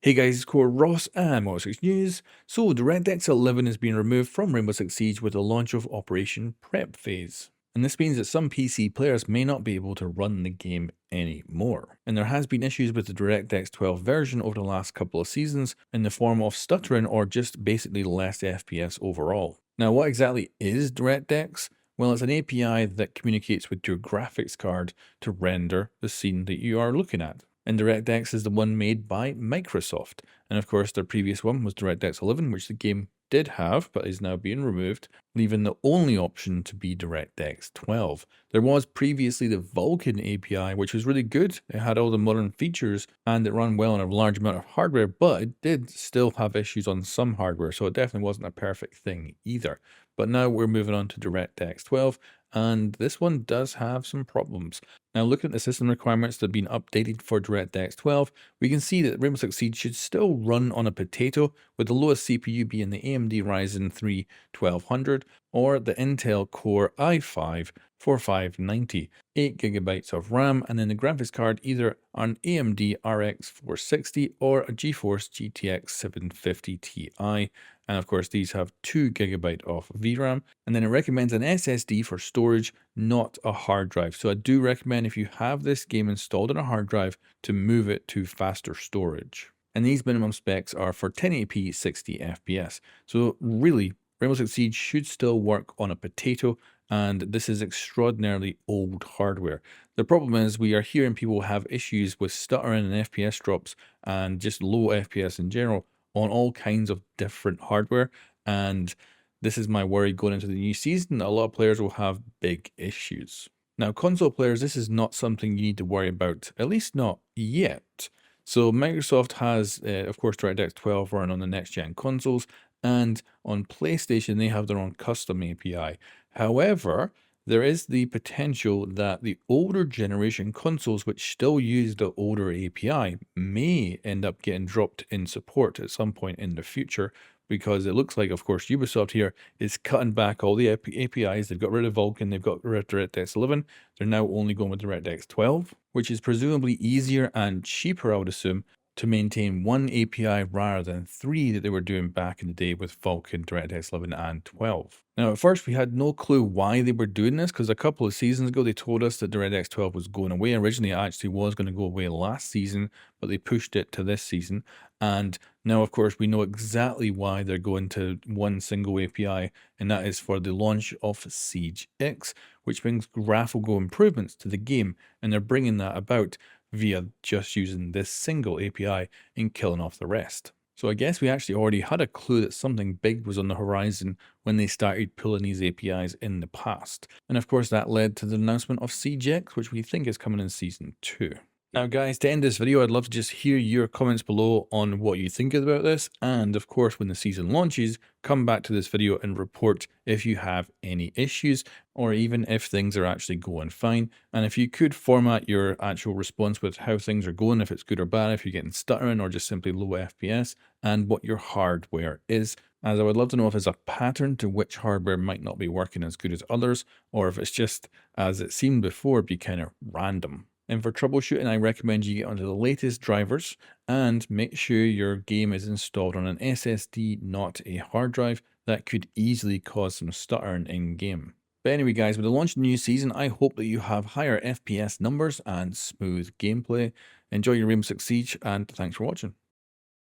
Hey guys, it's COREROSS and Rainbow Six News. So DirectX 11 has been removed from Rainbow Six Siege with the launch of Operation Prep Phase. And this means that some PC players may not be able to run the game anymore. And there has been issues with the DirectX 12 version over the last couple of seasons in the form of stuttering or just basically less FPS overall. Now what exactly is DirectX? Well, it's an API that communicates with your graphics card to render the scene that you are looking at. And DirectX is the one made by Microsoft. And of course, their previous one was DirectX 11, which the game did have, but is now being removed, leaving the only option to be DirectX 12. There was previously the Vulkan API, which was really good. It had all the modern features and it ran well on a large amount of hardware, but it did still have issues on some hardware, so it definitely wasn't a perfect thing either. But now we're moving on to DirectX 12, and this one does have some problems. Now, looking at the system requirements that have been updated for DirectX 12, we can see that Rainbow Six Siege should still run on a potato, with the lowest CPU being the AMD Ryzen 3 1200 or the Intel Core i5 4590, 8GB of RAM, and then the graphics card either an AMD RX 460 or a GeForce GTX 750 Ti. And of course, these have 2GB of VRAM, and then it recommends an SSD for storage, not a hard drive. So I do recommend if you have this game installed on a hard drive to move it to faster storage. And these minimum specs are for 1080p 60 FPS. So really, Rainbow Six Siege should still work on a potato, and this is extraordinarily old hardware. The problem is we are hearing people have issues with stuttering and FPS drops and just low FPS in general on all kinds of different hardware, and this is my worry going into the new season. A lot of players will have big issues. Now, console players, this is not something you need to worry about, at least not yet. So Microsoft has, of course, DirectX 12 running on the next-gen consoles, and on PlayStation, they have their own custom API. However, there is the potential that the older generation consoles, which still use the older API, may end up getting dropped in support at some point in the future, because it looks like, of course, Ubisoft here is cutting back all the APIs. They've got rid of Vulkan, they've got rid of DirectX 11. They're now only going with DirectX 12, which is presumably easier and cheaper, I would assume, to maintain one API rather than three that they were doing back in the day with Vulkan, DirectX 11 and 12. Now, at first, we had no clue why they were doing this, because a couple of seasons ago, they told us that DirectX 12 was going away. Originally, it actually was going to go away last season, but they pushed it to this season. And now, of course, we know exactly why they're going to one single API, and that is for the launch of Siege X, which brings graphical improvements to the game, and they're bringing that about via just using this single API and killing off the rest. So I guess we actually already had a clue that something big was on the horizon when they started pulling these APIs in the past. And of course that led to the announcement of Siege X, which we think is coming in Season 2. Now guys, to end this video, I'd love to just hear your comments below on what you think about this, and of course when the season launches, come back to this video and report if you have any issues, or even if things are actually going fine. And if you could format your actual response with how things are going, if it's good or bad, if you're getting stuttering or just simply low FPS, and what your hardware is, as I would love to know if there's a pattern to which hardware might not be working as good as others, or if it's just, as it seemed before, be kind of random. And for troubleshooting, I recommend you get onto the latest drivers and make sure your game is installed on an SSD, not a hard drive. That could easily cause some stuttering in game. But anyway guys, with the launch of the new season, I hope that you have higher FPS numbers and smooth gameplay. Enjoy your Rainbow Six Siege, and thanks for watching.